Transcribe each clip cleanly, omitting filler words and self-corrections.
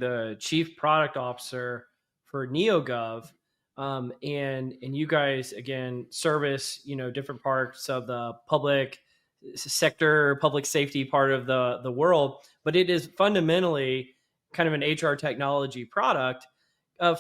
the chief product officer for NEOGOV. And you guys, again, service, different parts of the public sector, public safety part of the world, but it is fundamentally kind of an HR technology product.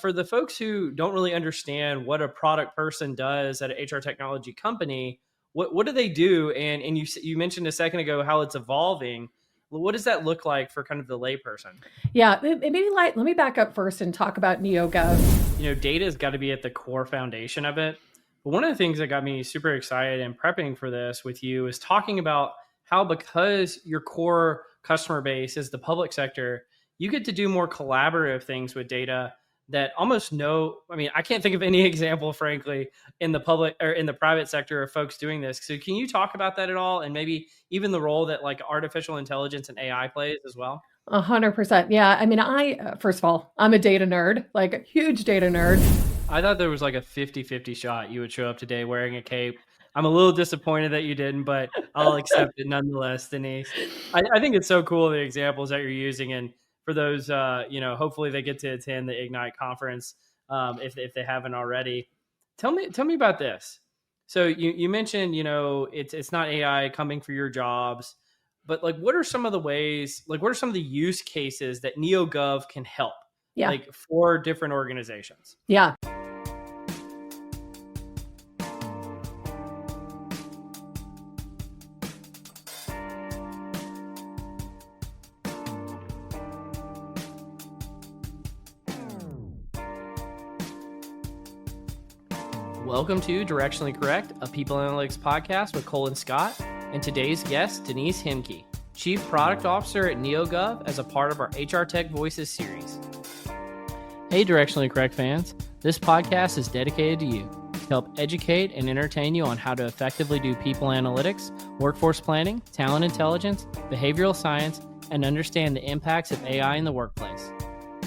For the folks who don't really understand what a product person does at an HR technology company, what do they do? And you mentioned a second ago how it's evolving. What does that look like for kind of the layperson? Yeah, maybe let me back up first and talk about NEOGOV. Data has got to be at the core foundation of it. But one of the things that got me super excited and prepping for this with you is talking about how, because your core customer base is the public sector, you get to do more collaborative things with data that I can't think of any example, frankly, in the public or in the private sector of folks doing this. So can you talk about that at all? And maybe even the role that like artificial intelligence and AI plays as well? 100%. Yeah. First of all, I'm a data nerd, like a huge data nerd. I thought there was like a 50-50 shot you would show up today wearing a cape. I'm a little disappointed that you didn't, but I'll accept it nonetheless, Denise. I think it's so cool, the examples that you're using. And for those, hopefully they get to attend the Ignite conference if they haven't already. Tell me about this. So you mentioned, it's not AI coming for your jobs, but like, what are some of the ways, like, what are some of the use cases that NEOGOV can help? Yeah. Like for different organizations? Yeah. Welcome to Directionally Correct, a people analytics podcast with Cole and Scott, and today's guest, Denise Hemke, Chief Product Officer at NEOGOV, as a part of our HR Tech Voices series. Hey, Directionally Correct fans. This podcast is dedicated to you to help educate and entertain you on how to effectively do people analytics, workforce planning, talent intelligence, behavioral science, and understand the impacts of AI in the workplace.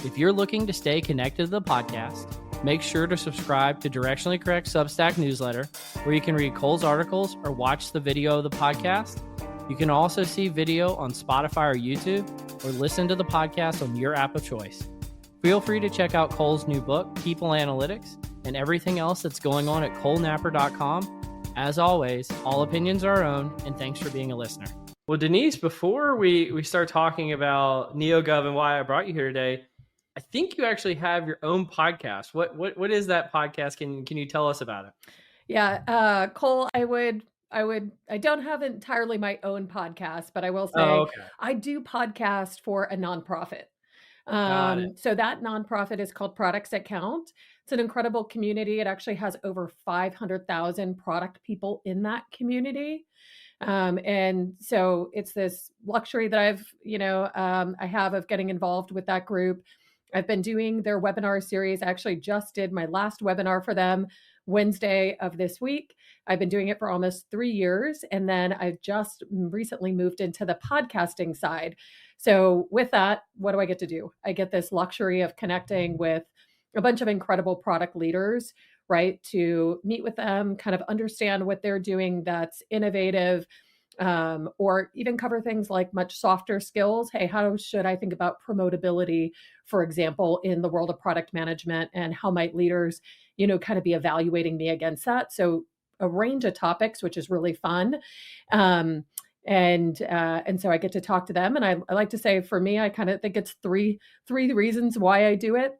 If you're looking to stay connected to the podcast, make sure to subscribe to Directionally Correct Substack newsletter, where you can read Cole's articles or watch the video of the podcast. You can also see video on Spotify or YouTube, or listen to the podcast on your app of choice. Feel free to check out Cole's new book, People Analytics, and everything else that's going on at colenapper.com. As always, all opinions are our own, and thanks for being a listener. Well, Denise, before we start talking about NEOGOV and why I brought you here today, I think you actually have your own podcast. What is that podcast? Can you tell us about it? Yeah, Cole, I don't have entirely my own podcast, but I will say I do podcast for a nonprofit. So that nonprofit is called Products That Count. It's an incredible community. It actually has over 500,000 product people in that community. And so it's this luxury that I have of getting involved with that group. I've been doing their webinar series. I actually just did my last webinar for them Wednesday of this week. I've been doing it for almost 3 years. And then I've just recently moved into the podcasting side. So with that, what do I get to do? I get this luxury of connecting with a bunch of incredible product leaders, right? To meet with them, kind of understand what they're doing that's innovative, or even cover things like much softer skills. Hey, how should I think about promotability, for example, in the world of product management, and how might leaders, kind of be evaluating me against that? So a range of topics, which is really fun. And so I get to talk to them. And I like to say, for me, I kind of think it's three reasons why I do it.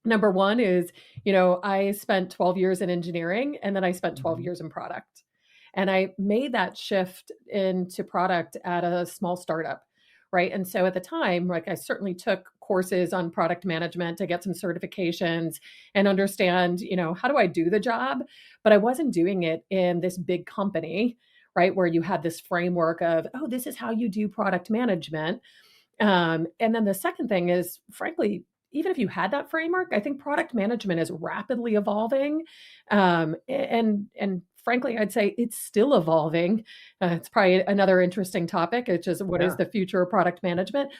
Number one is, I spent 12 years in engineering, and then I spent 12 years in product. And I made that shift into product at a small startup, right? And so at the time, like, I certainly took courses on product management to get some certifications and understand, how do I do the job? But I wasn't doing it in this big company, right? Where you had this framework of, oh, this is how you do product management. And then the second thing is, frankly, even if you had that framework, I think product management is rapidly evolving. And frankly, I'd say it's still evolving. It's probably another interesting topic. It's just, what is the future of product management?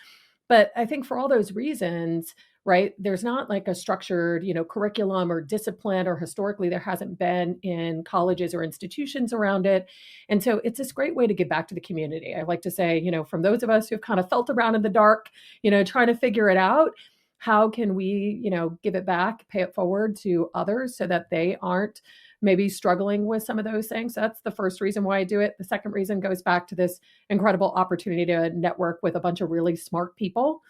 But I think for all those reasons, right, there's not like a structured, curriculum or discipline, or historically there hasn't been in colleges or institutions around it. And so it's this great way to give back to the community. I like to say, from those of us who've kind of felt around in the dark, trying to figure it out, how can we, give it back, pay it forward to others so that they aren't maybe struggling with some of those things. So that's the first reason why I do it. The second reason goes back to this incredible opportunity to network with a bunch of really smart people.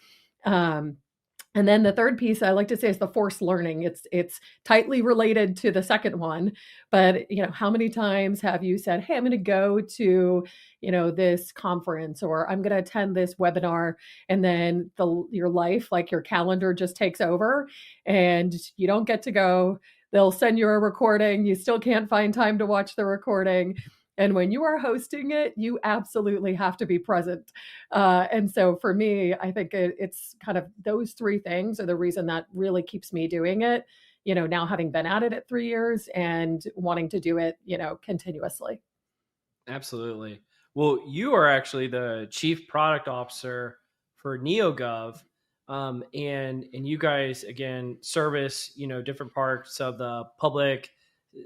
And then the third piece I like to say is the forced learning. It's tightly related to the second one, but how many times have you said, "Hey, I'm going to go to, this conference, or I'm going to attend this webinar," and then your life, like your calendar, just takes over, and you don't get to go. They'll send you a recording. You still can't find time to watch the recording. And when you are hosting it, you absolutely have to be present. And so for me, I think it's kind of those three things are the reason that really keeps me doing it, now having been at it at 3 years and wanting to do it, continuously. Absolutely. Well, you are actually the chief product officer for NEOGOV. And you guys, again, service, different parts of the public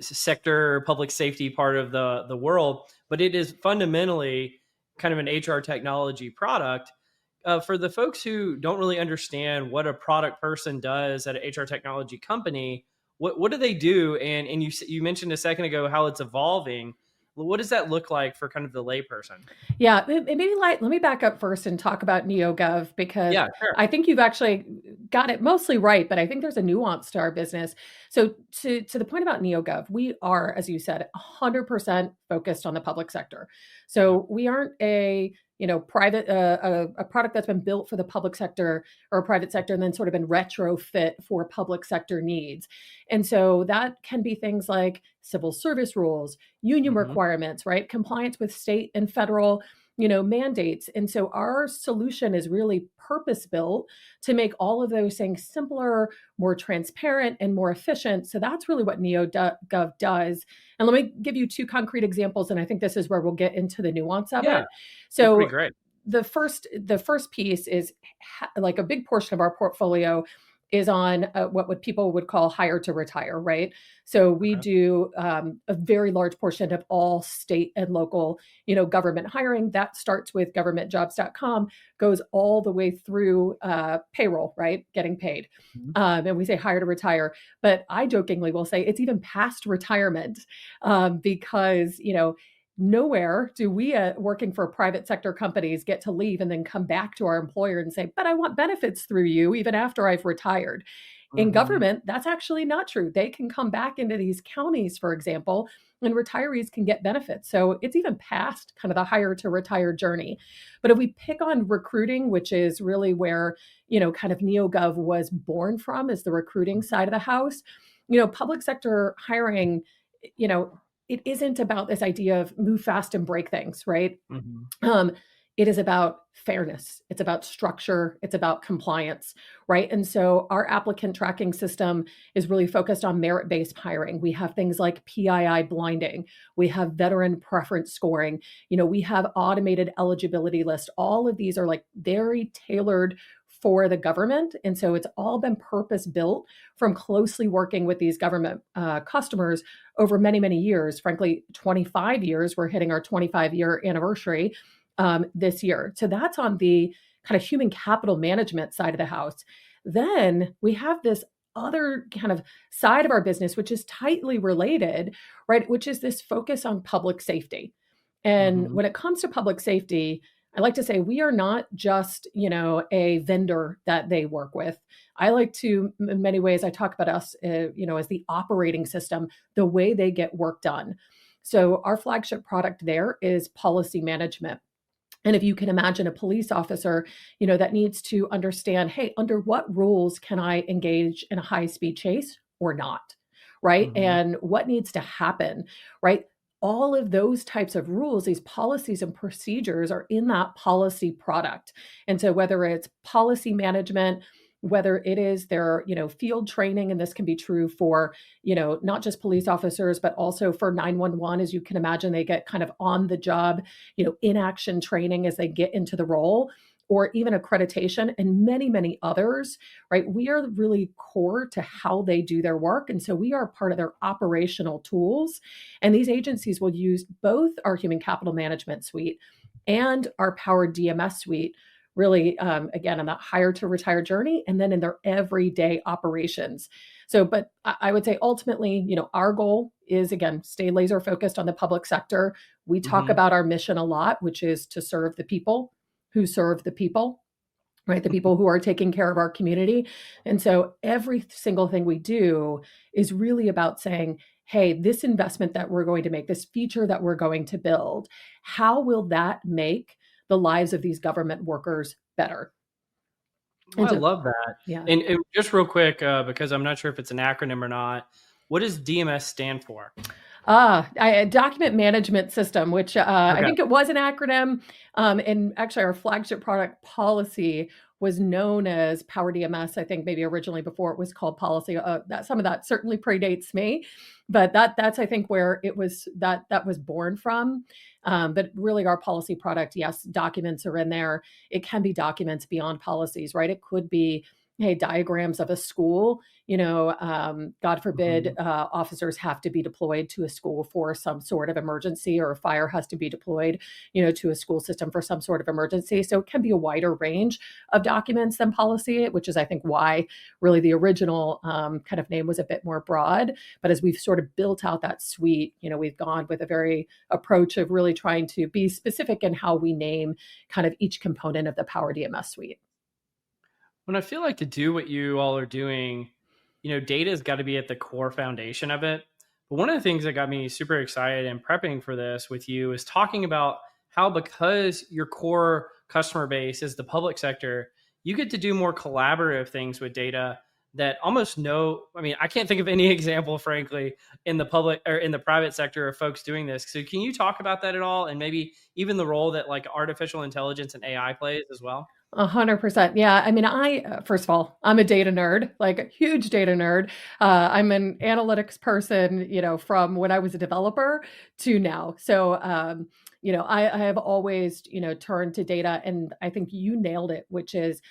sector, public safety part of the world, but it is fundamentally kind of an HR technology product. For the folks who don't really understand what a product person does at an HR technology company, what do they do? And you mentioned a second ago how it's evolving. What does that look like for kind of the layperson? Yeah, maybe let me back up first and talk about NEOGOV, because sure. I think you've actually got it mostly right, but I think there's a nuance to our business. So to the point about NEOGOV, we are, as you said, 100% focused on the public sector. So we aren't a private a product that's been built for the public sector or private sector and then sort of been retrofit for public sector needs. And so that can be things like civil service rules, union requirements, right? Compliance with state and federal, mandates. And so our solution is really purpose built to make all of those things simpler, more transparent, and more efficient. So that's really what NEOGOV does. And let me give you two concrete examples. And I think this is where we'll get into the nuance of it. So great. The first piece is like a big portion of our portfolio is on what people would call hire to retire, right? So we do a very large portion of all state and local, government hiring. That starts with governmentjobs.com, goes all the way through payroll, right? Getting paid. And we say hire to retire, but I jokingly will say it's even past retirement because, nowhere do we working for private sector companies get to leave and then come back to our employer and say, "But I want benefits through you even after I've retired." In government, that's actually not true. They can come back into these counties, for example, and retirees can get benefits. So it's even past kind of the hire to retire journey. But if we pick on recruiting, which is really where, kind of NEOGOV was born from, is the recruiting side of the house, public sector hiring, it isn't about this idea of move fast and break things, right? It is about fairness. It's about structure. It's about compliance, right? And so our applicant tracking system is really focused on merit-based hiring. We have things like PII blinding. We have veteran preference scoring. We have automated eligibility list. All of these are like very tailored for the government. And so it's all been purpose built from closely working with these government customers over many, many years. Frankly, 25 years. We're hitting our 25-year anniversary this year. So that's on the kind of human capital management side of the house. Then we have this other kind of side of our business, which is tightly related, right? Which is this focus on public safety. And when it comes to public safety, I like to say we are not just, a vendor that they work with. I like to, in many ways, I talk about us, as the operating system, the way they get work done. So our flagship product there is policy management. And if you can imagine a police officer, that needs to understand, hey, under what rules can I engage in a high-speed chase or not, right? And what needs to happen, right? All of those types of rules, these policies and procedures are in that policy product. And so whether it's policy management, whether it is their, field training, and this can be true for, not just police officers, but also for 911, as you can imagine, they get kind of on the job, in action training as they get into the role, or even accreditation and many, many others, right? We are really core to how they do their work. And so we are part of their operational tools. And these agencies will use both our human capital management suite and our PowerDMS suite really, again, on that hire to retire journey, and then in their everyday operations. So, but I would say ultimately, our goal is, again, stay laser focused on the public sector. We talk about our mission a lot, which is to serve the people who serve the people, right? The people who are taking care of our community. And so every single thing we do is really about saying, hey, this investment that we're going to make, this feature that we're going to build, how will that make the lives of these government workers better? I love that. Yeah. And just real quick, because I'm not sure if it's an acronym or not, what does DMS stand for? Document management system, which I think it was an acronym. And actually our flagship product Policy was known as PowerDMS, I think maybe originally before it was called Policy. Some of that certainly predates me, but that's I think where it was that was born from. But really our Policy product, yes, documents are in there. It can be documents beyond policies, right? It could be, hey, diagrams of a school, God forbid, officers have to be deployed to a school for some sort of emergency, or a fire has to be deployed, to a school system for some sort of emergency. So it can be a wider range of documents than policy, which is, I think, why really the original kind of name was a bit more broad. But as we've sort of built out that suite, we've gone with a very approach of really trying to be specific in how we name kind of each component of the PowerDMS suite. When I feel like to do what you all are doing, data has got to be at the core foundation of it. But one of the things that got me super excited in prepping for this with you is talking about how, because your core customer base is the public sector, you get to do more collaborative things with data that I can't think of any example, frankly, in the public or in the private sector of folks doing this. So can you talk about that at all? And maybe even the role that like artificial intelligence and AI plays as well? 100%. Yeah. I mean, first of all, I'm a data nerd, like a huge data nerd. I'm an analytics person, from when I was a developer to now. So, I have always, turned to data, and I think you nailed it, which is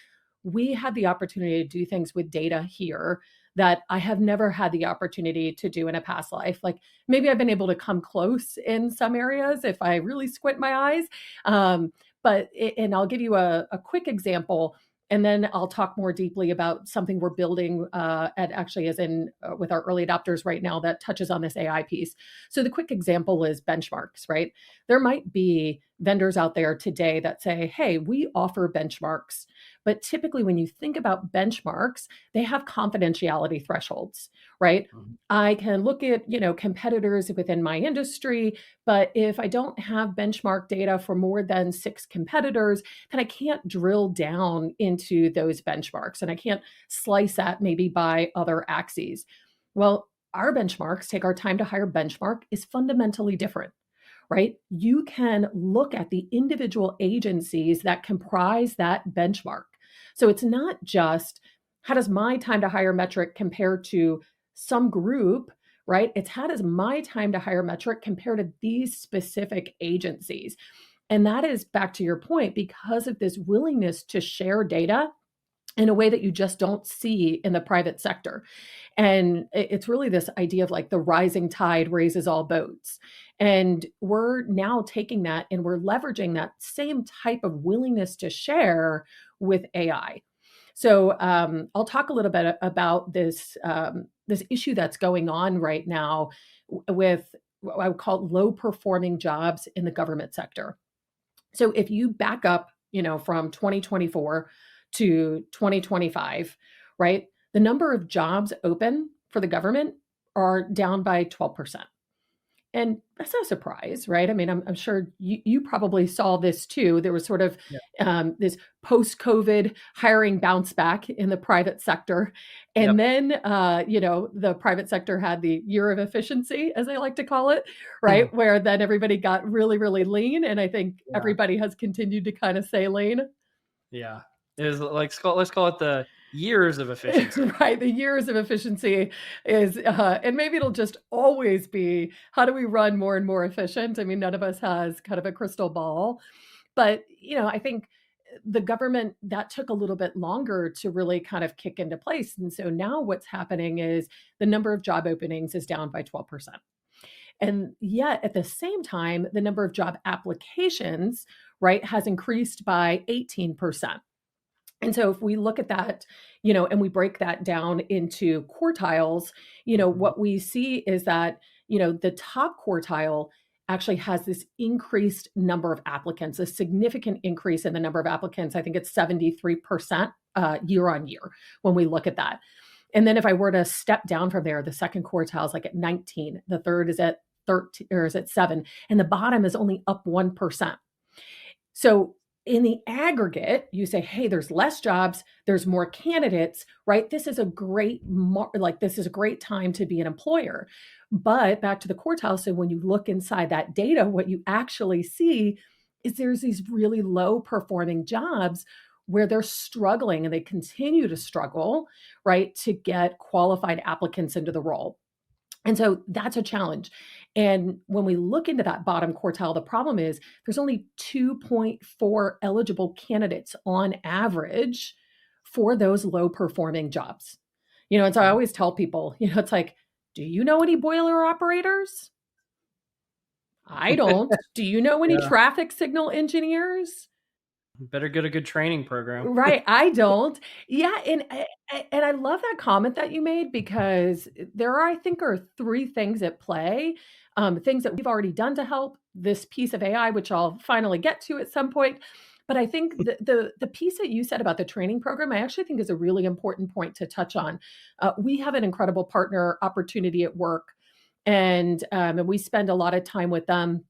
we had the opportunity to do things with data here that I have never had the opportunity to do in a past life. Like maybe I've been able to come close in some areas if I really squint my eyes. And I'll give you a quick example, and then I'll talk more deeply about something we're building with our early adopters right now that touches on this AI piece. So the quick example is benchmarks, right? There might be vendors out there today that say, hey, we offer benchmarks. But typically when you think about benchmarks, they have confidentiality thresholds, right? Mm-hmm. I can look at, competitors within my industry, but if I don't have benchmark data for more than 6 competitors, then I can't drill down into those benchmarks, and I can't slice that maybe by other axes. Well, our benchmarks, take our time to hire benchmark, is fundamentally different, right? You can look at the individual agencies that comprise that benchmark. So it's not just how does my time to hire metric compare to some group, right? It's how does my time to hire metric compare to these specific agencies? And that is, back to your point, because of this willingness to share data in a way that you just don't see in the private sector. And it's really this idea of like the rising tide raises all boats. And we're now taking that and we're leveraging that same type of willingness to share with AI. So I'll talk a little bit about this issue that's going on right now with what I would call low performing jobs in the government sector. So if you back up, from 2024 to 2025, right? The number of jobs open for the government are down by 12%. And that's no surprise, right? I mean, I'm sure you probably saw this too. There was sort of this post-COVID hiring bounce back in the private sector. And then, the private sector had the year of efficiency, as I like to call it, right? Where then everybody got really, really lean. And I think everybody has continued to kind of stay lean. Yeah. It was like, let's call it the years of efficiency. Right. The years of efficiency is, and maybe it'll just always be, how do we run more and more efficient? I mean, none of us has kind of a crystal ball, but, I think the government, that took a little bit longer to really kind of kick into place. And so now what's happening is the number of job openings is down by 12%. And yet at the same time, the number of job applications, right, has increased by 18%. And so if we look at that, and we break that down into quartiles, what we see is that, the top quartile actually has this increased number of applicants, a significant increase in the number of applicants. I think it's 73% year on year when we look at that. And then if I were to step down from there, the second quartile is like at 19, the third is at 13 or is at 7, and the bottom is only up 1%. So in the aggregate, you say, hey, there's less jobs, there's more candidates, right? This is a great time to be an employer. But back to the quartile, so when you look inside that data, what you actually see is there's these really low performing jobs where they're struggling, and they continue to struggle, right, to get qualified applicants into the role. And so that's a challenge. And when we look into that bottom quartile, the problem is there's only 2.4 eligible candidates on average for those low performing jobs. And so I always tell people, it's like, do you know any boiler operators? I don't. Do you know any traffic signal engineers? Better get a good training program. Right. I don't. Yeah. And I love that comment that you made, because there are, I think, are 3 things at play, things that we've already done to help this piece of AI, which I'll finally get to at some point. But I think the piece that you said about the training program, I actually think is a really important point to touch on. We have an incredible partner opportunity at work, and we spend a lot of time with them.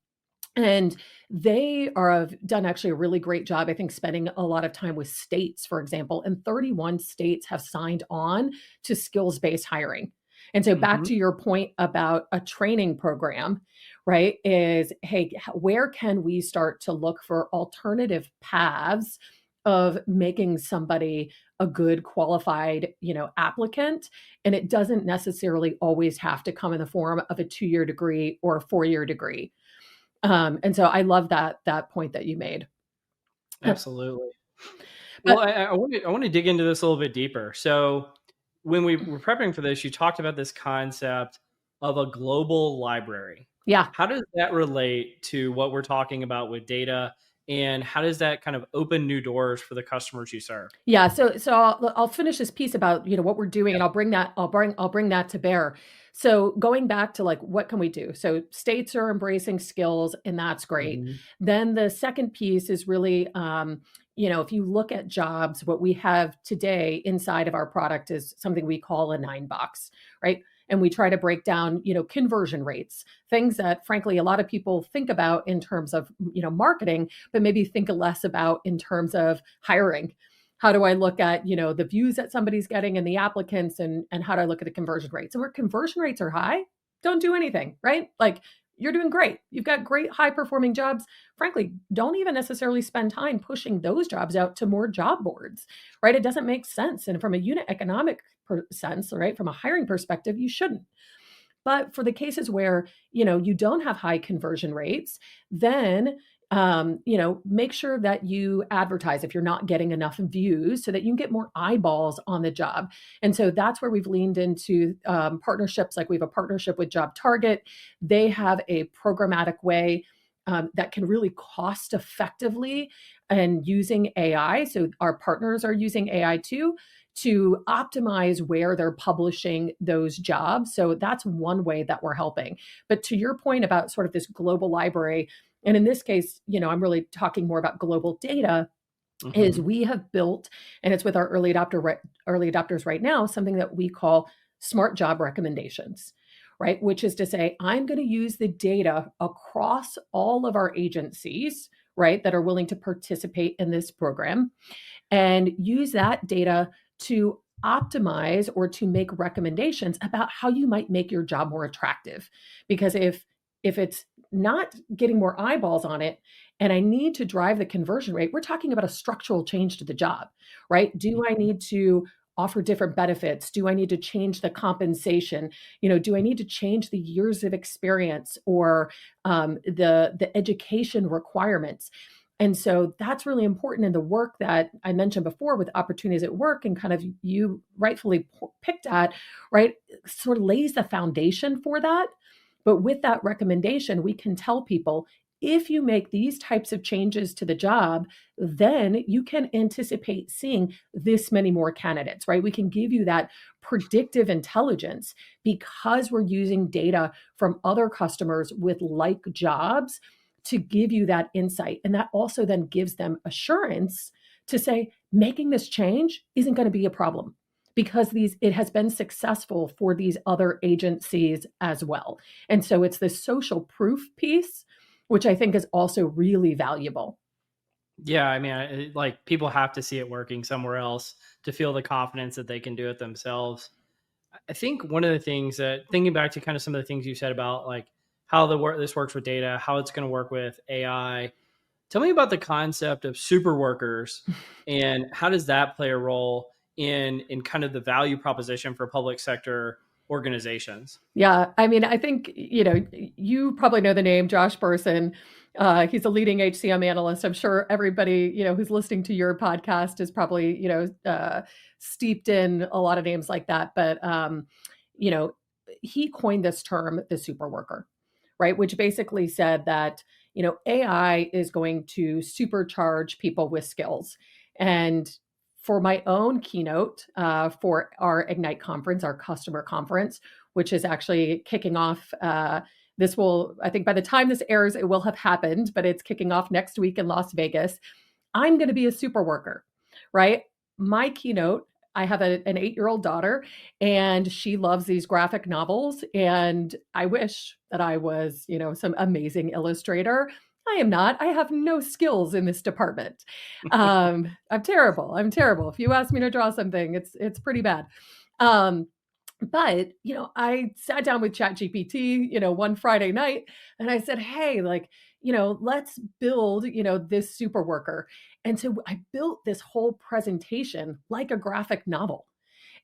And they have done actually a really great job, I think, spending a lot of time with states, for example, and 31 states have signed on to skills-based hiring. And so back to your point about a training program, right, is, hey, where can we start to look for alternative paths of making somebody a good qualified, applicant? And it doesn't necessarily always have to come in the form of a 2-year degree or a 4-year degree. And so I love that point that you made. Absolutely. Well, I want to dig into this a little bit deeper. So when we were prepping for this, you talked about this concept of a global library. Yeah. How does that relate to what we're talking about with data, and how does that kind of open new doors for the customers you serve? Yeah. So I'll finish this piece about, what we're doing, and I'll bring that to bear. So going back to like, what can we do? So states are embracing skills, and that's great. Then the second piece is really, if you look at jobs, what we have today inside of our product is something we call a 9-box, right? And we try to break down, conversion rates, things that frankly, a lot of people think about in terms of, marketing, but maybe think less about in terms of hiring. How do I look at, the views that somebody's getting and the applicants, and how do I look at the conversion rates? And where conversion rates are high, don't do anything, right? Like, you're doing great. You've got great high performing jobs. Frankly, don't even necessarily spend time pushing those jobs out to more job boards, right? It doesn't make sense. And from a unit economic sense, right, from a hiring perspective, you shouldn't. But for the cases where, you don't have high conversion rates, then make sure that you advertise if you're not getting enough views, so that you can get more eyeballs on the job. And so that's where we've leaned into partnerships. Like, we have a partnership with Job Target. They have a programmatic way that can really cost effectively, and using AI. So our partners are using AI too, to optimize where they're publishing those jobs. So that's one way that we're helping. But to your point about sort of this global library, and in this case, I'm really talking more about global data, is we have built, and it's with our early adopters right now, something that we call smart job recommendations, right? Which is to say, I'm going to use the data across all of our agencies, right, that are willing to participate in this program, and use that data to optimize or to make recommendations about how you might make your job more attractive. Because if it's not getting more eyeballs on it, and I need to drive the conversion rate, we're talking about a structural change to the job, right? Do I need to offer different benefits? Do I need to change the compensation? Do I need to change the years of experience or the education requirements? And so that's really important in the work that I mentioned before with opportunities at work, and kind of you rightfully picked at, right? Sort of lays the foundation for that. But with that recommendation, we can tell people, if you make these types of changes to the job, then you can anticipate seeing this many more candidates, right? We can give you that predictive intelligence because we're using data from other customers with like jobs to give you that insight. And that also then gives them assurance to say, making this change isn't going to be a problem because it has been successful for these other agencies as well. And so it's this social proof piece, which I think is also really valuable. Yeah, I mean, like people have to see it working somewhere else to feel the confidence that they can do it themselves. I think one of the things that, thinking back to kind of some of the things you said about like how this works with data, how it's going to work with AI. Tell me about the concept of super workers and how does that play a role in kind of the value proposition for public sector organizations? Yeah, I mean, I think, you probably know the name Josh Bersin. He's a leading HCM analyst. I'm sure everybody, who's listening to your podcast is probably, steeped in a lot of names like that. But, he coined this term, the super worker, right? Which basically said that, AI is going to supercharge people with skills. And for my own keynote for our Ignite conference, our customer conference, which is actually kicking off. This will, I think by the time this airs, it will have happened, but it's kicking off next week in Las Vegas. I'm going to be a super worker, right? My keynote, I have an 8-year-old daughter and she loves these graphic novels. And I wish that I was, some amazing illustrator. I am not. I have no skills in this department. I'm terrible. If you ask me to draw something, it's pretty bad. But, I sat down with ChatGPT, one Friday night and I said, hey, let's build, this super worker. And so I built this whole presentation like a graphic novel.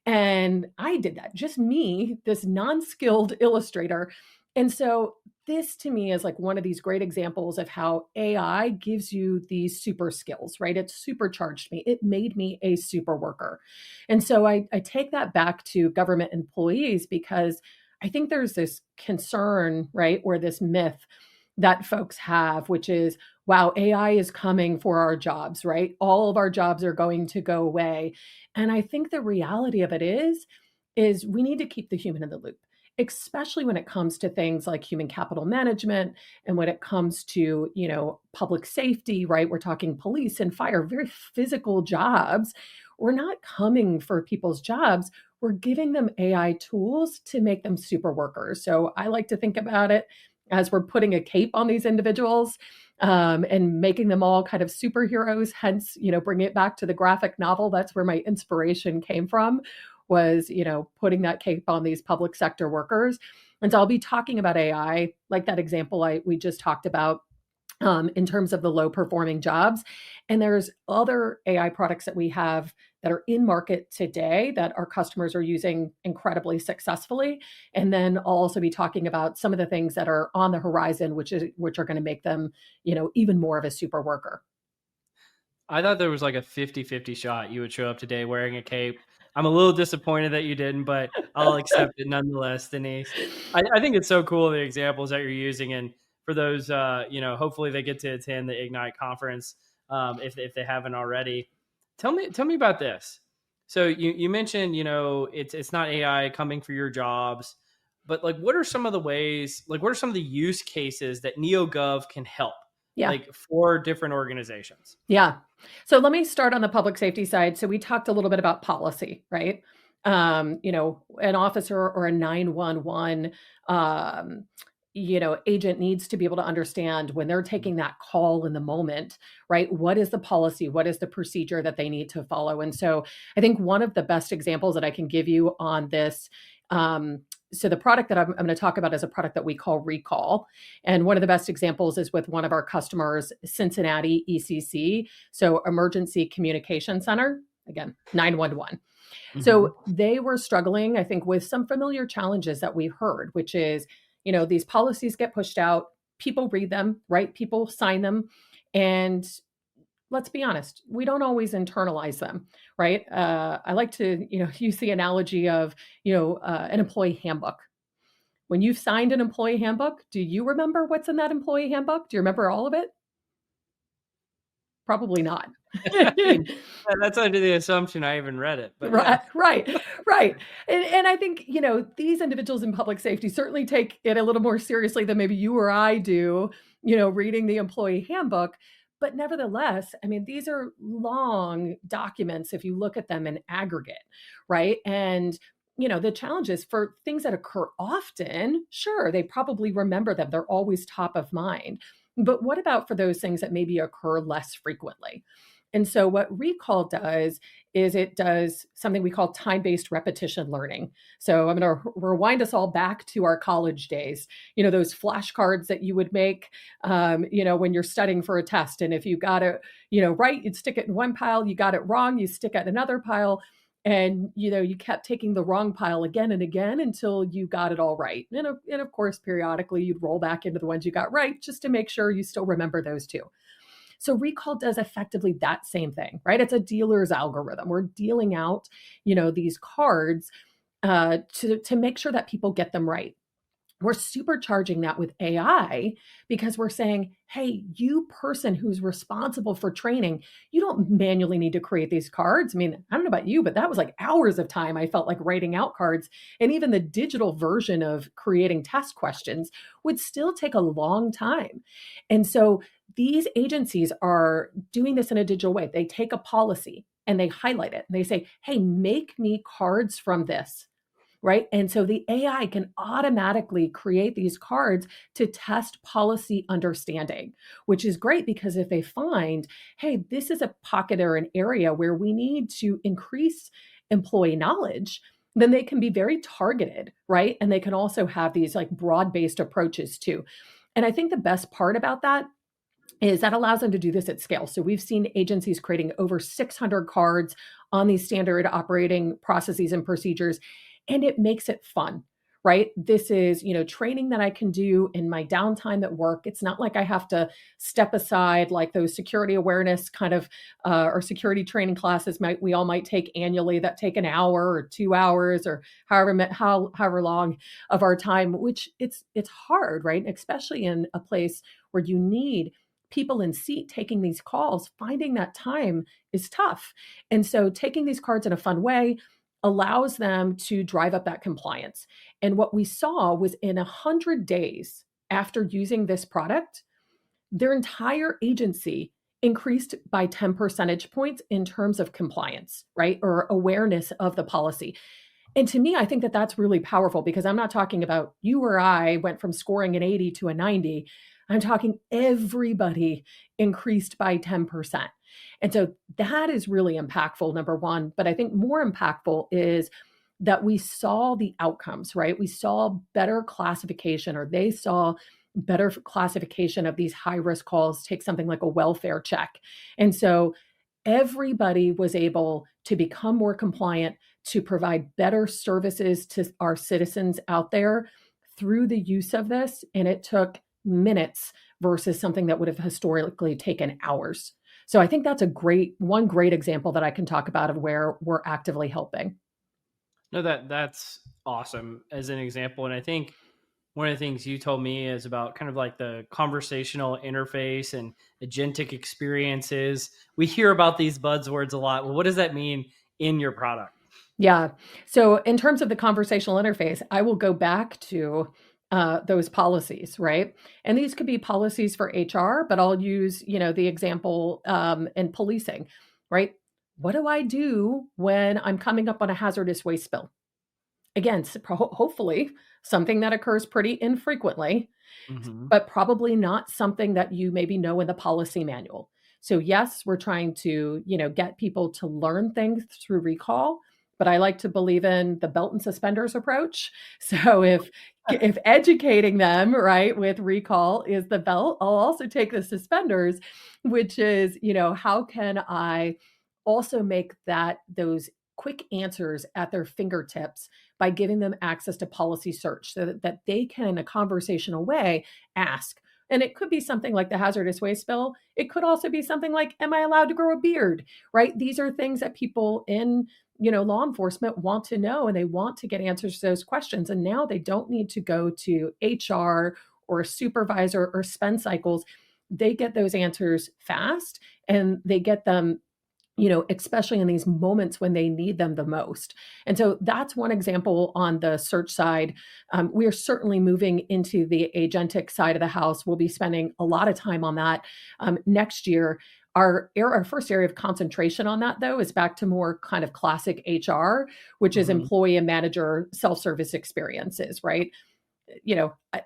And I did that, just me, this non-skilled illustrator. And so this to me is like one of these great examples of how AI gives you these super skills, right? It supercharged me. It made me a super worker. And so I take that back to government employees because I think there's this concern, right? Or this myth that folks have, which is, wow, AI is coming for our jobs, right? All of our jobs are going to go away. And I think the reality of it is we need to keep the human in the loop, especially when it comes to things like human capital management and when it comes to, public safety, right? We're talking police and fire, very physical jobs. We're not coming for people's jobs. We're giving them AI tools to make them super workers. So I like to think about it as we're putting a cape on these individuals and making them all kind of superheroes, hence, bringing it back to the graphic novel. That's where my inspiration came from, was, putting that cape on these public sector workers. And so I'll be talking about AI, like that example we just talked about, in terms of the low performing jobs. And there's other AI products that we have that are in market today that our customers are using incredibly successfully. And then I'll also be talking about some of the things that are on the horizon, which are going to make them, even more of a super worker. I thought there was like a 50-50 shot you would show up today wearing a cape. I'm a little disappointed that you didn't, but I'll accept it nonetheless, Denise. I think it's so cool, the examples that you're using. And for those, hopefully they get to attend the Ignite conference if they haven't already. Tell me about this. So you mentioned, it's not AI coming for your jobs, but like, what are some of the ways, like what are some of the use cases that NEOGOV can help? Yeah. Like for different organizations? Yeah. So let me start on the public safety side. So we talked a little bit about policy, right? An officer or a 911, agent needs to be able to understand when they're taking that call in the moment, right? What is the policy? What is the procedure that they need to follow? And so I think one of the best examples that I can give you on this, so the product that I'm going to talk about is a product that we call Recall. And one of the best examples is with one of our customers, Cincinnati ECC. So Emergency Communication Center, again, 911. Mm-hmm. So they were struggling, I think, with some familiar challenges that we've heard, which is, these policies get pushed out, people read them, right? People sign them. And let's be honest, we don't always internalize them, right? I like to, use the analogy of, an employee handbook. When you've signed an employee handbook, do you remember what's in that employee handbook? Do you remember all of it? Probably not. I mean, that's under the assumption I even read it. But yeah. Right. And I think, these individuals in public safety certainly take it a little more seriously than maybe you or I do, reading the employee handbook. But nevertheless, I mean, these are long documents if you look at them in aggregate, right? And the challenge is for things that occur often, sure, they probably remember them. They're always top of mind. But what about for those things that maybe occur less frequently? And so what recall does is it does something we call time-based repetition learning. So I'm going to rewind us all back to our college days. Those flashcards that you would make, when you're studying for a test. And if you got it, right, you'd stick it in one pile. You got it wrong, you stick it in another pile. And, you kept taking the wrong pile again and again until you got it all right. And of course, periodically, you'd roll back into the ones you got right just to make sure you still remember those too. So recall does effectively that same thing, right? It's a dealer's algorithm. We're dealing out, these cards to make sure that people get them right. We're supercharging that with AI because we're saying, hey, you person who's responsible for training, you don't manually need to create these cards. I mean, I don't know about you, but that was like hours of time I felt like writing out cards. And even the digital version of creating test questions would still take a long time. And so these agencies are doing this in a digital way. They take a policy and they highlight it and they say, hey, make me cards from this. Right. And so the AI can automatically create these cards to test policy understanding, which is great because if they find, hey, this is a pocket or an area where we need to increase employee knowledge, then they can be very targeted. Right. And they can also have these like broad-based approaches too. And I think the best part about that is that allows them to do this at scale. So we've seen agencies creating over 600 cards on these standard operating processes and procedures. And it makes it fun, right? This is, training that I can do in my downtime at work. It's not like I have to step aside like those security awareness kind of or security training classes we all might take annually that take an hour or 2 hours or however long of our time, which it's hard, right? Especially in a place where you need people in seat taking these calls, finding that time is tough. And so taking these cards in a fun way allows them to drive up that compliance. And what we saw was in 100 days after using this product, their entire agency increased by 10 percentage points in terms of compliance, right? Or awareness of the policy. And to me, I think that that's really powerful because I'm not talking about you or I went from scoring an 80 to a 90. I'm talking everybody increased by 10%. And so that is really impactful, number one. But I think more impactful is that we saw the outcomes, right? We saw better classification, or they saw better classification of these high-risk calls. Take something like a welfare check. And so everybody was able to become more compliant, to provide better services to our citizens out there through the use of this. And it took minutes versus something that would have historically taken hours. So I think that's one great example that I can talk about of where we're actively helping. No, that's awesome as an example. And I think one of the things you told me is about kind of like the conversational interface and agentic experiences. We hear about these buzzwords a lot. Well, what does that mean in your product? Yeah. So in terms of the conversational interface, I will go back to those policies, right? And these could be policies for HR, but I'll use, the example in policing, right? What do I do when I'm coming up on a hazardous waste spill? Again, hopefully something that occurs pretty infrequently, but probably not something that you maybe know in the policy manual. So yes, we're trying to, get people to learn things through recall, but I like to believe in the belt and suspenders approach. So if educating them, right, with recall is the belt, I'll also take the suspenders, which is, how can I also make those quick answers at their fingertips by giving them access to policy search so that they can, in a conversational way, ask, And it could be something like the hazardous waste bill. It could also be something like, am I allowed to grow a beard? Right? These are things that people in law enforcement want to know, and they want to get answers to those questions. And now they don't need to go to HR or a supervisor or spend cycles. They get those answers fast, and they get them especially in these moments when they need them the most. And so that's one example on the search side. We are certainly moving into the agentic side of the house. We'll be spending a lot of time on that next year. Our first area of concentration on that, though, is back to more kind of classic HR, which is employee and manager self-service experiences, right?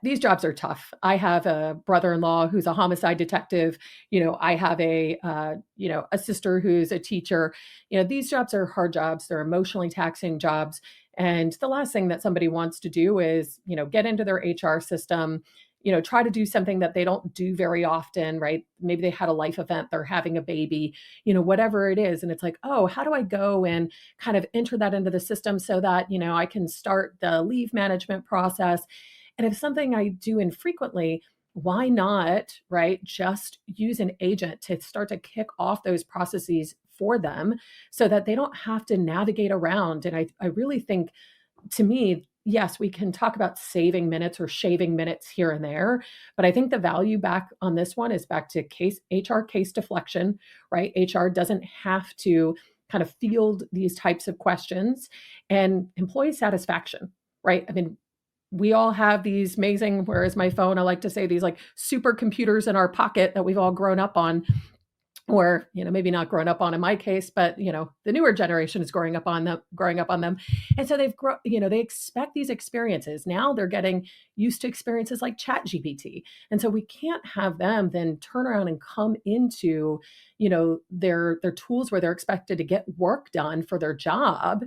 These jobs are tough. I have a brother-in-law who's a homicide detective. I have a sister who's a teacher. These jobs are hard jobs. They're emotionally taxing jobs. And the last thing that somebody wants to do is, get into their HR system, try to do something that they don't do very often, right? Maybe they had a life event, they're having a baby, whatever it is. And it's like, oh, how do I go and kind of enter that into the system so that, I can start the leave management process? And if it's something I do infrequently, why not, right? Just use an agent to start to kick off those processes for them so that they don't have to navigate around. And I really think, to me, yes, we can talk about saving minutes or shaving minutes here and there, but I think the value back on this one is back to HR case deflection, right? HR doesn't have to kind of field these types of questions, and employee satisfaction, right? I mean, we all have these amazing, where is my phone? I like to say these like supercomputers in our pocket that we've all grown up on, or, maybe not grown up on in my case, but, the newer generation is growing up on them. And so they've grown, they expect these experiences. Now they're getting used to experiences like ChatGPT. And so we can't have them then turn around and come into, their tools where they're expected to get work done for their job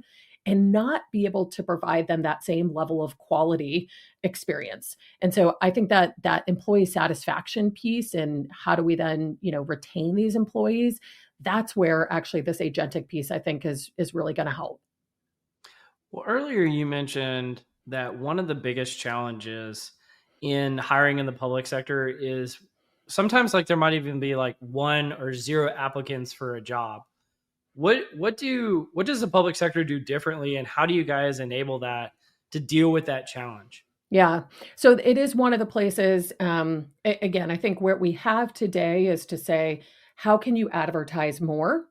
and not be able to provide them that same level of quality experience. And so I think that employee satisfaction piece, and how do we then, retain these employees, that's where actually this agentic piece, I think, is really going to help. Well, earlier you mentioned that one of the biggest challenges in hiring in the public sector is sometimes like there might even be like 1 or 0 applicants for a job. What does the public sector do differently, and how do you guys enable that to deal with that challenge? Yeah. So it is one of the places, again, I think where we have today is to say, how can you advertise more,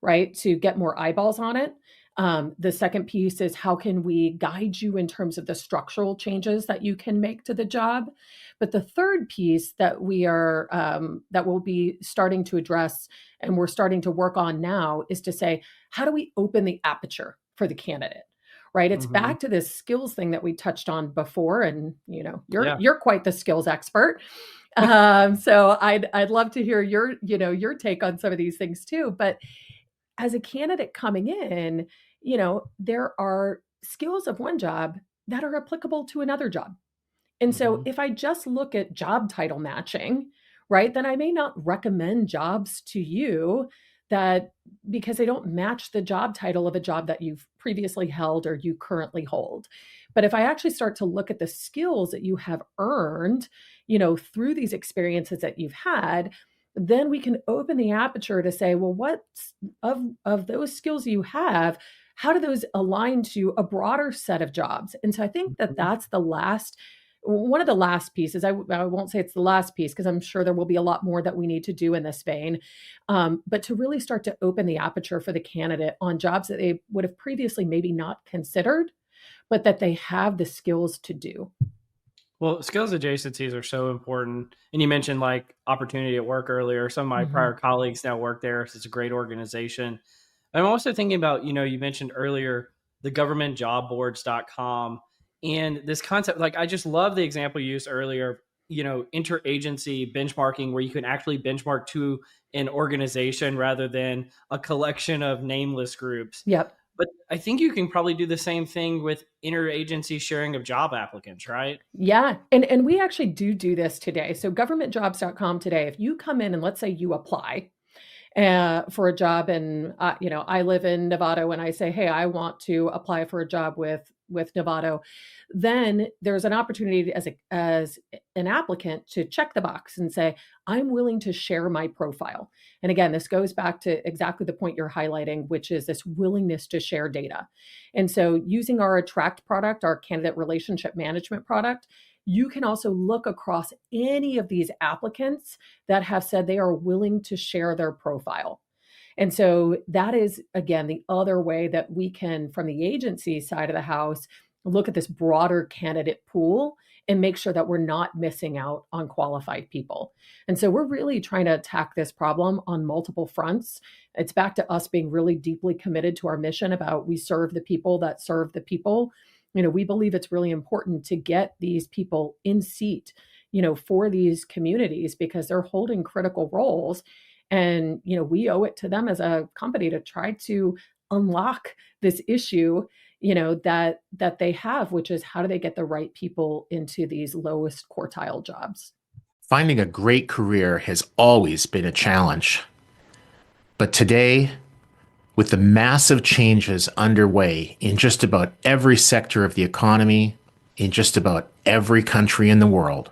right? To get more eyeballs on it. The second piece is, how can we guide you in terms of the structural changes that you can make to the job? But the third piece that that we'll be starting to address, and we're starting to work on now, is to say, how do we open the aperture for the candidate? Right. It's back to this skills thing that we touched on before. And, you're quite the skills expert. So I'd love to hear your take on some of these things too. But as a candidate coming in, there are skills of one job that are applicable to another job. And so if I just look at job title matching, right, then I may not recommend jobs to you because they don't match the job title of a job that you've previously held or you currently hold. But if I actually start to look at the skills that you have earned, through these experiences that you've had, then we can open the aperture to say, well, what of those skills you have, how do those align to a broader set of jobs? And so I think that that's one of the last pieces. I won't say it's the last piece, because I'm sure there will be a lot more that we need to do in this vein. But to really start to open the aperture for the candidate on jobs that they would have previously maybe not considered, but that they have the skills to do. Well, skills adjacencies are so important. And you mentioned like opportunity at work earlier. Some of my prior colleagues now work there. So it's a great organization. I'm also thinking about, you mentioned earlier, the governmentjobboards.com. And this concept, like, I just love the example you used earlier, interagency benchmarking, where you can actually benchmark to an organization rather than a collection of nameless groups. Yep. But I think you can probably do the same thing with interagency sharing of job applicants, right? Yeah. And we actually do this today. So governmentjobs.com today, if you come in and let's say you apply for a job, and I live in Nevada, when I say, hey, I want to apply for a job with with Novato, then there's an opportunity as an applicant to check the box and say, I'm willing to share my profile. And again, this goes back to exactly the point you're highlighting, which is this willingness to share data. And so using our Attract product, our candidate relationship management product, you can also look across any of these applicants that have said they are willing to share their profile. And so that is, again, the other way that we can, from the agency side of the house, look at this broader candidate pool and make sure that we're not missing out on qualified people. And so we're really trying to attack this problem on multiple fronts. It's back to us being really deeply committed to our mission about we serve the people that serve the people. We believe it's really important to get these people in seat, for these communities because they're holding critical roles. And, we owe it to them as a company to try to unlock this issue, that they have, which is how do they get the right people into these lowest quartile jobs? Finding a great career has always been a challenge. But today, with the massive changes underway in just about every sector of the economy, in just about every country in the world,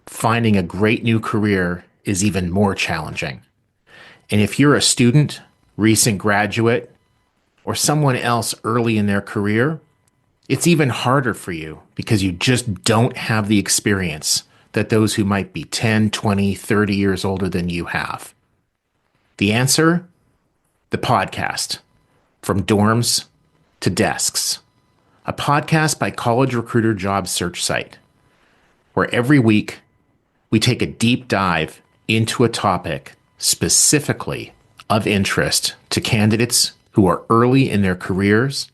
finding a great new career is even more challenging. And if you're a student, recent graduate, or someone else early in their career, it's even harder for you because you just don't have the experience that those who might be 10, 20, 30 years older than you have. The answer? The podcast, From Dorms to Desks, a podcast by College Recruiter job search site, where every week we take a deep dive into a topic specifically of interest to candidates who are early in their careers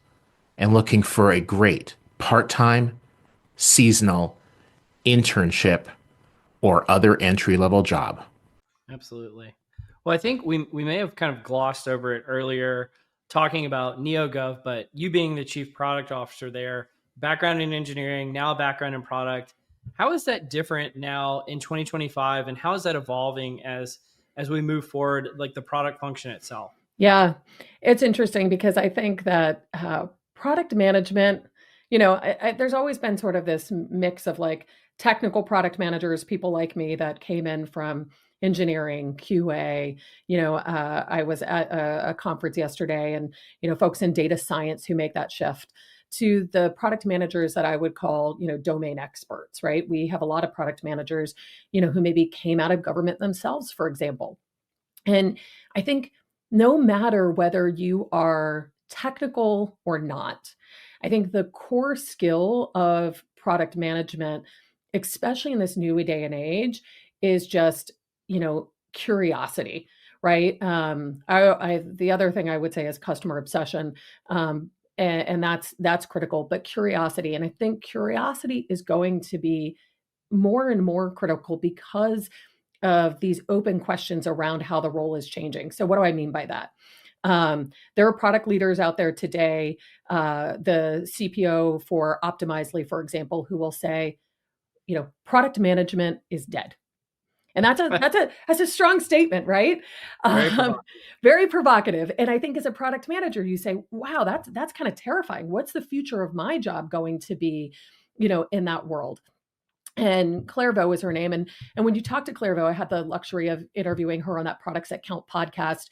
and looking for a great part-time, seasonal, internship, or other entry-level job. Absolutely. Well, I think we may have kind of glossed over it earlier talking about NEOGOV, but you being the chief product officer there, background in engineering, now a background in product. How is that different now in 2025? And how is that evolving as we move forward, like the product function itself? Yeah, it's interesting because I think that product management, there's always been sort of this mix of like technical product managers, people like me that came in from engineering, QA. I was at a conference yesterday and, folks in data science who make that shift to the product managers that I would call, domain experts, right? We have a lot of product managers, who maybe came out of government themselves, for example. And I think no matter whether you are technical or not, I think the core skill of product management, especially in this new day and age, is just, curiosity, right? The other thing I would say is customer obsession. And that's critical, but curiosity. And I think curiosity is going to be more and more critical because of these open questions around how the role is changing. So what do I mean by that? There are product leaders out there today, the CPO for Optimizely, for example, who will say, product management is dead. And that's a strong statement, right? Very provocative. And I think as a product manager, you say, wow, that's kind of terrifying. What's the future of my job going to be, in that world? And Clairvaux is her name. And when you talk to Clairvaux, I had the luxury of interviewing her on that Products That Count podcast.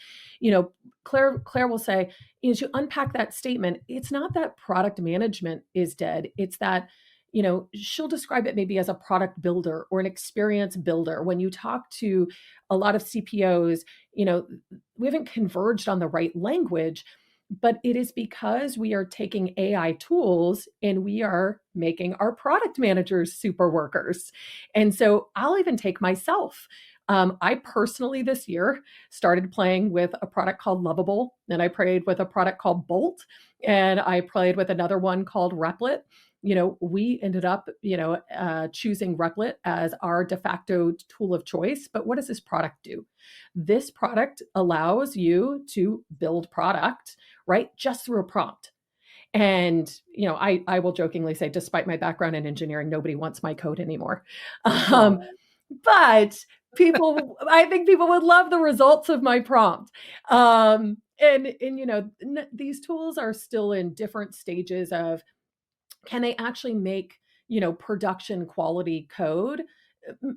Claire will say, as you unpack that statement, it's not that product management is dead. It's that, she'll describe it maybe as a product builder or an experience builder. When you talk to a lot of CPOs, we haven't converged on the right language, but it is because we are taking AI tools and we are making our product managers super workers. And so I'll even take myself. I personally this year started playing with a product called Lovable, and I played with a product called Bolt, and I played with another one called Replit. We ended up, choosing Replit as our de facto tool of choice. But what does this product do? This product allows you to build product, right, just through a prompt. And, I will jokingly say, despite my background in engineering, nobody wants my code anymore. But I think people would love the results of my prompt. And these tools are still in different stages of Can they actually make, production quality code?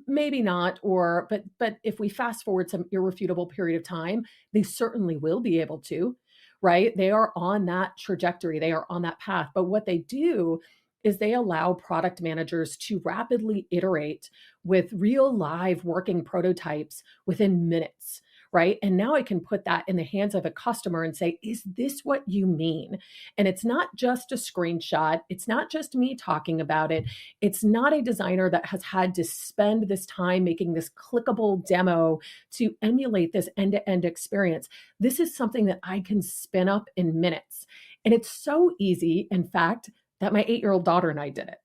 Maybe not, but if we fast forward some irrefutable period of time, they certainly will be able to, right? They are on that trajectory, they are on that path. But what they do is they allow product managers to rapidly iterate with real live working prototypes within minutes. Right. And now I can put that in the hands of a customer and say, is this what you mean? And it's not just a screenshot. It's not just me talking about it. It's not a designer that has had to spend this time making this clickable demo to emulate this end-to-end experience. This is something that I can spin up in minutes. And it's so easy, in fact, that my 8-year-old daughter and I did it.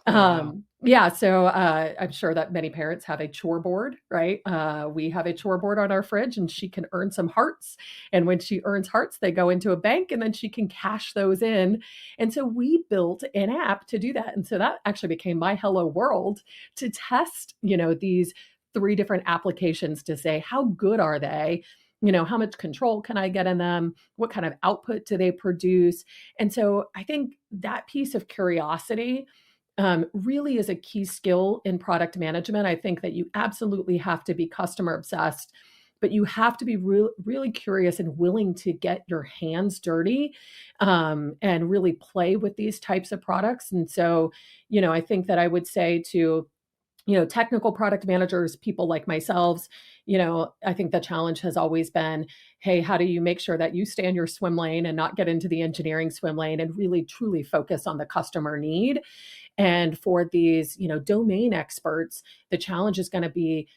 Wow. Yeah. So I'm sure that many parents have a chore board, right? We have a chore board on our fridge, and she can earn some hearts. And when she earns hearts, they go into a bank, and then she can cash those in. And so we built an app to do that. And so that actually became my hello world to test, these 3 different applications to say, how good are they? How much control can I get in them? What kind of output do they produce? And so I think that piece of curiosity really is a key skill in product management. I think that you absolutely have to be customer obsessed, but you have to be really curious and willing to get your hands dirty and really play with these types of products. And so, I think that I would say to technical product managers, people like myself, I think the challenge has always been, hey, how do you make sure that you stay in your swim lane and not get into the engineering swim lane and really truly focus on the customer need? And for these, domain experts, the challenge is going to be,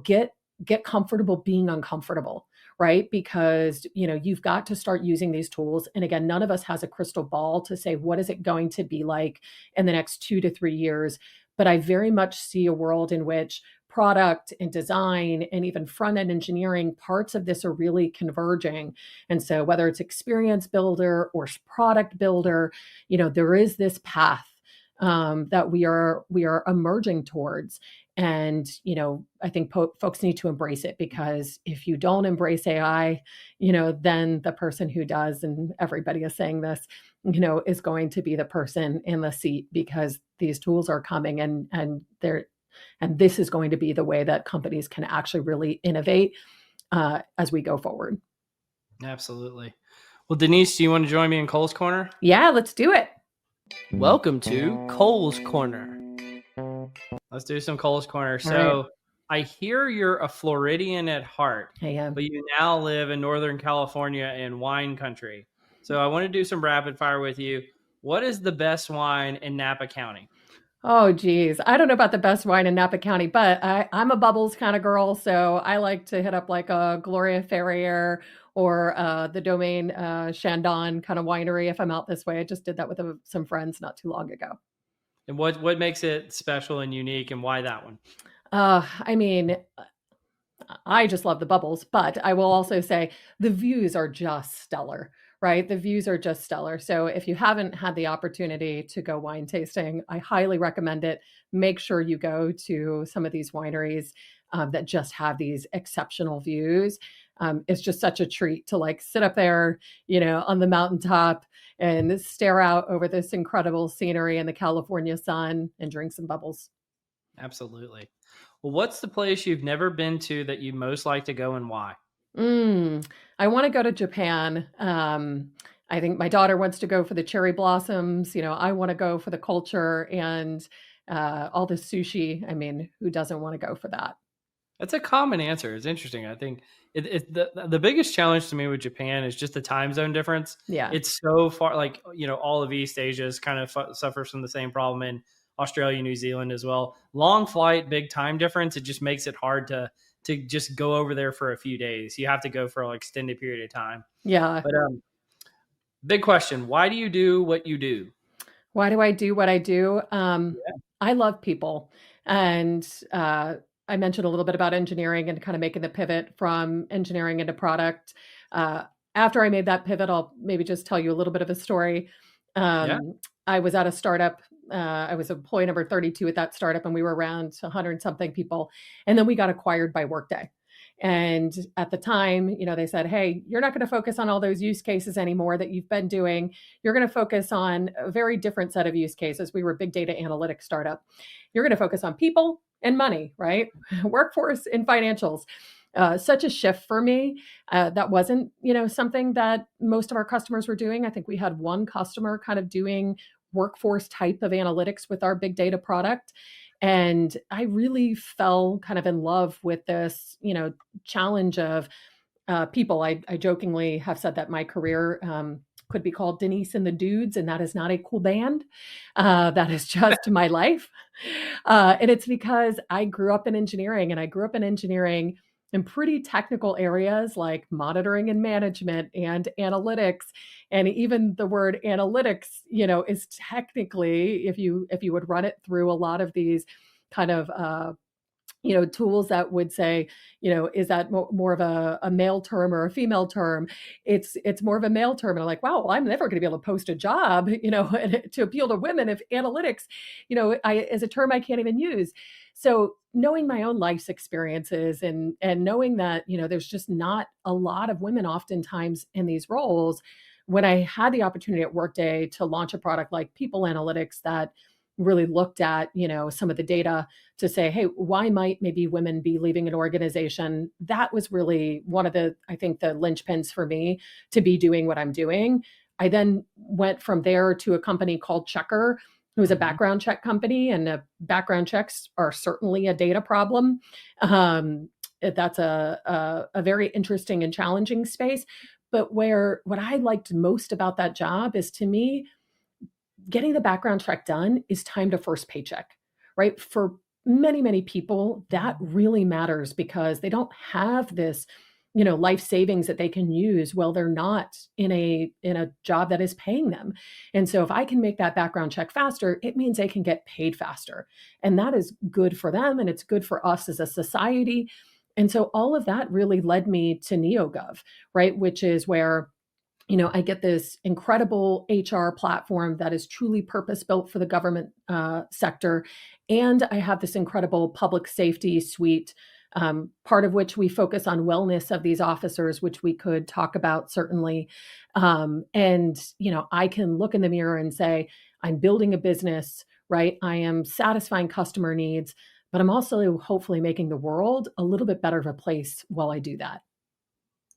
get comfortable being uncomfortable, right? Because, you've got to start using these tools. And again, none of us has a crystal ball to say, what is it going to be like in the next 2 to 3 years? But I very much see a world in which product and design and even front-end engineering, parts of this are really converging. And so whether it's experience builder or product builder, there is this path that we are emerging towards. And, I think folks need to embrace it, because if you don't embrace AI, then the person who does, and everybody is saying this, is going to be the person in the seat, because these tools are coming and this is going to be the way that companies can actually really innovate as we go forward. Absolutely. Well, Denise, do you want to join me in Cole's Corner? Yeah, let's do it. Welcome to Cole's Corner. Let's do some Cole's Corner. So I hear you're a Floridian at heart. I am. But you now live in Northern California in wine country. So I want to do some rapid fire with you. What is the best wine in Napa County? Oh, geez. I don't know about the best wine in Napa County, but I'm a bubbles kind of girl. So I like to hit up like a Gloria Ferrier or the Domaine Chandon kind of winery if I'm out this way. I just did that with some friends not too long ago. And what makes it special and unique, and why that one? I mean, I just love the bubbles, but I will also say the views are just stellar, right? The views are just stellar. So if you haven't had the opportunity to go wine tasting, I highly recommend it. Make sure you go to some of these wineries that just have these exceptional views. It's just such a treat to like sit up there, on the mountaintop and stare out over this incredible scenery in the California sun and drink some bubbles. Absolutely. Well, what's the place you've never been to that you most like to go, and why? I want to go to Japan. I think my daughter wants to go for the cherry blossoms. I want to go for the culture and all the sushi. I mean, who doesn't want to go for that? That's a common answer. It's interesting. I think the biggest challenge to me with Japan is just the time zone difference. Yeah. It's so far, like, all of East Asia is kind of suffers from the same problem, in Australia, New Zealand as well. Long flight, big time difference. It just makes it hard to just go over there for a few days. You have to go for an extended period of time. Yeah. But big question. Why do you do what you do? Why do I do what I do? I love people. And I mentioned a little bit about engineering and kind of making the pivot from engineering into product. After I made that pivot, I'll maybe just tell you a little bit of a story. I was at a startup. I was employee number 32 at that startup, and we were around 100 something people. And then we got acquired by Workday. And at the time, they said, hey, you're not going to focus on all those use cases anymore that you've been doing. You're going to focus on a very different set of use cases. We were a big data analytics startup. You're going to focus on people and money, right? Workforce and financials. Such a shift for me. That wasn't, something that most of our customers were doing. I think we had one customer kind of doing workforce type of analytics with our big data product. And I really fell kind of in love with this, challenge of people. I jokingly have said that my career could be called Denise and the Dudes, and that is not a cool band. That is just my life. And it's because I grew up in engineering, and I grew up in engineering in pretty technical areas like monitoring and management and analytics. And even the word analytics, is technically, if you would run it through a lot of these kind of tools that would say, is that more of a male term or a female term? It's more of a male term. And I'm like, wow, well, I'm never going to be able to post a job, to appeal to women if analytics, is a term I can't even use. So knowing my own life's experiences and knowing that, there's just not a lot of women oftentimes in these roles, when I had the opportunity at Workday to launch a product like People Analytics that really looked at, some of the data to say, hey, why might maybe women be leaving an organization? That was really one of the linchpins for me to be doing what I'm doing. I then went from there to a company called Checker, who's a background check company, and background checks are certainly a data problem. That's a very interesting and challenging space. But what I liked most about that job is, to me, getting the background check done is time to first paycheck, right? For many, many people, that really matters because they don't have this, life savings that they can use while they're not in a job that is paying them. And so if I can make that background check faster, it means they can get paid faster. And that is good for them, and it's good for us as a society. And so all of that really led me to NEOGOV, right? Which is where I get this incredible HR platform that is truly purpose-built for the government sector. And I have this incredible public safety suite, part of which we focus on wellness of these officers, which we could talk about certainly. And I can look in the mirror and say, I'm building a business, right? I am satisfying customer needs, but I'm also hopefully making the world a little bit better of a place while I do that.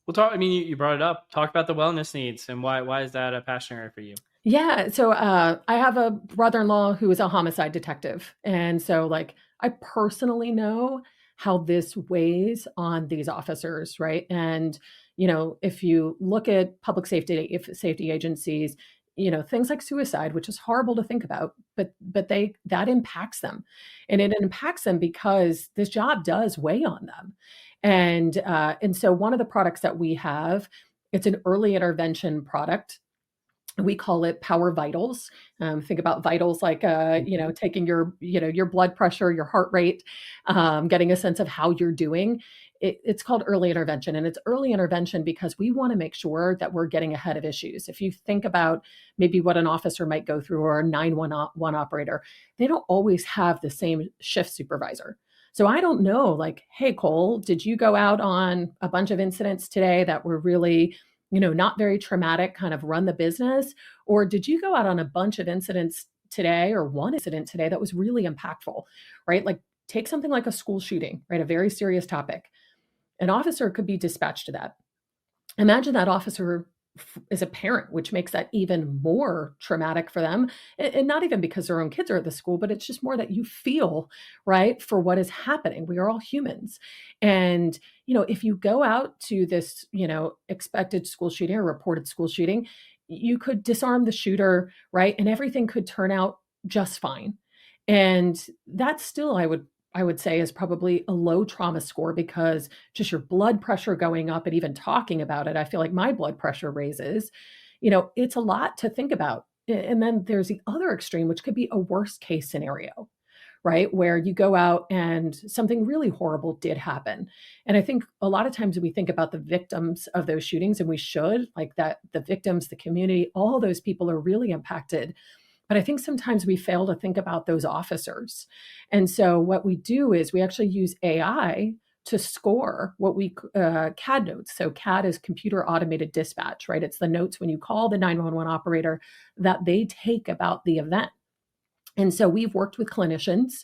Well, you brought it up. Talk about the wellness needs and why is that a passion area for you? Yeah. So I have a brother-in-law who is a homicide detective. And so I personally know how this weighs on these officers, right? And, if you look at public safety agencies, things like suicide, which is horrible to think about, but that impacts them. And it impacts them because this job does weigh on them. And so one of the products that we have, it's an early intervention product. We call it Power Vitals. Think about vitals like, taking your blood pressure, your heart rate, getting a sense of how you're doing. It's called early intervention, and it's early intervention because we want to make sure that we're getting ahead of issues. If you think about maybe what an officer might go through or a 911 operator, they don't always have the same shift supervisor. So I don't know, hey, Cole, did you go out on a bunch of incidents today that were really, not very traumatic, kind of run the business? Or did you go out on a bunch of incidents today, or one incident today that was really impactful, right? Take something like a school shooting, right? A very serious topic. An officer could be dispatched to that. Imagine that officer is a parent, which makes that even more traumatic for them. And not even because their own kids are at the school, but it's just more that you feel, right, for what is happening. We are all humans. And, if you go out to this, expected school shooting or reported school shooting, you could disarm the shooter, right? And everything could turn out just fine. And that's still, I would say, is probably a low trauma score, because just your blood pressure going up and even talking about it, I feel like my blood pressure raises. It's a lot to think about. And then there's the other extreme, which could be a worst case scenario, right? Where you go out and something really horrible did happen. And I think a lot of times we think about the victims of those shootings, and we should, that the victims, the community, all those people are really impacted. But I think sometimes we fail to think about those officers. And so what we do is we actually use AI to score what we CAD notes. So CAD is computer automated dispatch, right? It's the notes when you call the 911 operator that they take about the event. And so we've worked with clinicians,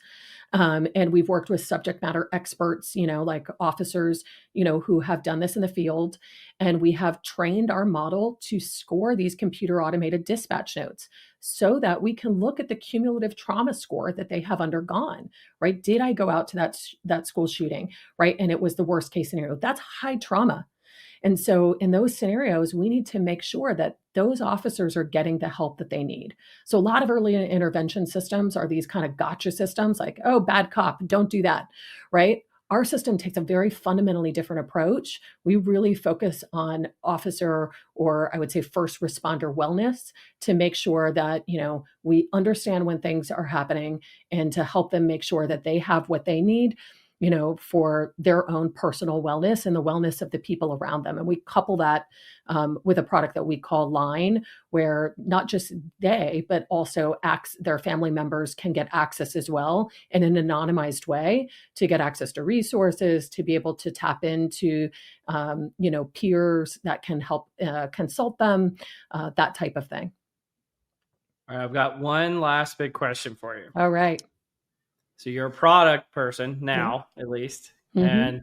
and we've worked with subject matter experts, like officers, who have done this in the field. And we have trained our model to score these computer automated dispatch notes so that we can look at the cumulative trauma score that they have undergone, right? Did I go out to that school shooting, right? And it was the worst case scenario. That's high trauma. And so in those scenarios, we need to make sure that those officers are getting the help that they need. So a lot of early intervention systems are these kind of gotcha systems like, oh, bad cop, don't do that, right? Our system takes a very fundamentally different approach. We really focus on officer, or I would say first responder wellness, to make sure that, we understand when things are happening and to help them make sure that they have what they need, for their own personal wellness and the wellness of the people around them. And we couple that with a product that we call Line, where not just they, but also their family members can get access as well in an anonymized way to get access to resources, to be able to tap into, peers that can help consult them, that type of thing. All right, I've got one last big question for you. All right. So you're a product person now, at least. Mm-hmm. And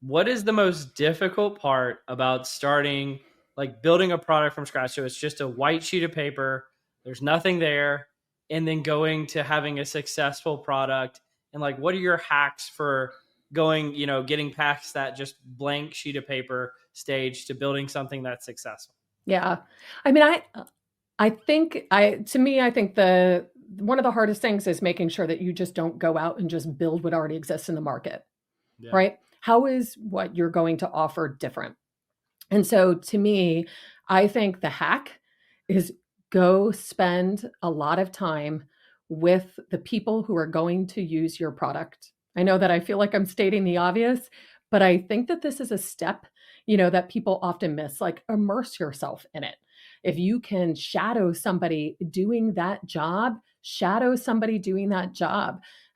what is the most difficult part about starting, like building a product from scratch? So it's just a white sheet of paper, there's nothing there, and then going to having a successful product. And like, what are your hacks for going, getting past that just blank sheet of paper stage to building something that's successful? Yeah. I mean, I think one of the hardest things is making sure that you just don't go out and just build what already exists in the market, right? How is what you're going to offer different? And so to me, I think the hack is go spend a lot of time with the people who are going to use your product. I know that I feel like I'm stating the obvious, but I think that this is a step, that people often miss, like immerse yourself in it. If you can shadow somebody doing that job,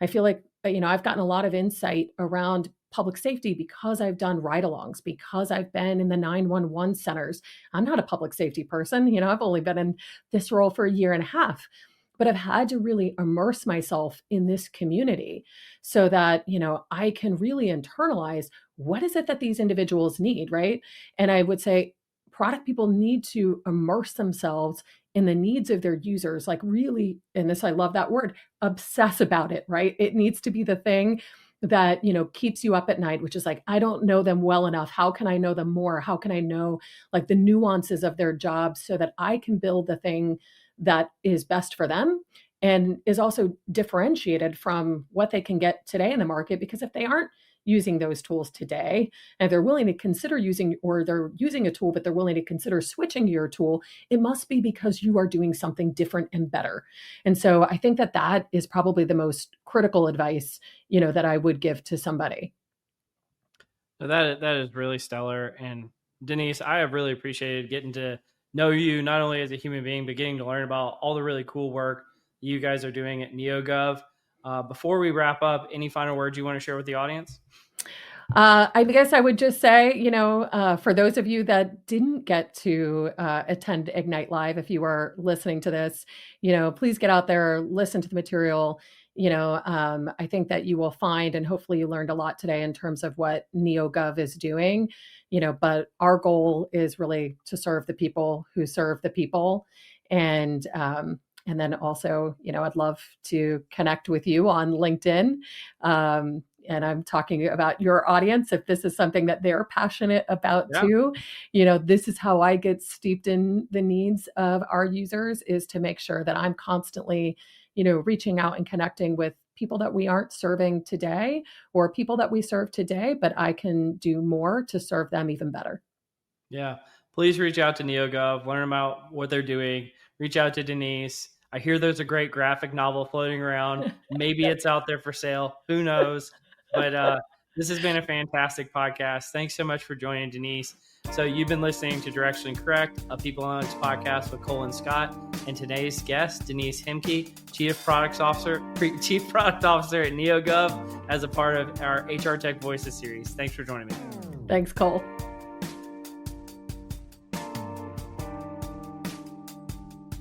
I feel like, I've gotten a lot of insight around public safety because I've done ride-alongs, because I've been in the 911 centers. I'm not a public safety person. I've only been in this role for a year and a half, but I've had to really immerse myself in this community so that, I can really internalize what is it that these individuals need, right? And I would say product people need to immerse themselves in the needs of their users, like really, and this, I love that word, obsess about it, right? It needs to be the thing that, keeps you up at night, which is like, I don't know them well enough. How can I know them more? How can I know like the nuances of their jobs so that I can build the thing that is best for them and is also differentiated from what they can get today in the market? Because if they aren't using those tools today, and they're willing to consider using, or they're using a tool, but they're willing to consider switching to your tool, it must be because you are doing something different and better. And so I think that that is probably the most critical advice, that I would give to somebody. So that is really stellar. And Denise, I have really appreciated getting to know you, not only as a human being, but getting to learn about all the really cool work you guys are doing at NEOGOV. Before we wrap up, any final words you want to share with the audience? I guess I would just say, for those of you that didn't get to attend Ignite Live, if you are listening to this, please get out there, listen to the material. I think that you will find, and hopefully you learned a lot today in terms of what NEOGOV is doing, but our goal is really to serve the people who serve the people. And then also, I'd love to connect with you on LinkedIn. And I'm talking about your audience. If this is something that they're passionate about too, this is how I get steeped in the needs of our users, is to make sure that I'm constantly, reaching out and connecting with people that we aren't serving today or people that we serve today, but I can do more to serve them even better. Yeah. Please reach out to NEOGOV, learn about what they're doing, reach out to Denise. I hear there's a great graphic novel floating around. Maybe it's out there for sale. Who knows? But this has been a fantastic podcast. Thanks so much for joining, Denise. So you've been listening to Directionally Correct, a People Analytics podcast with Cole and Scott, and today's guest, Denise Hemke, Chief Product Officer at NEOGOV, as a part of our HR Tech Voices series. Thanks for joining me. Thanks, Cole.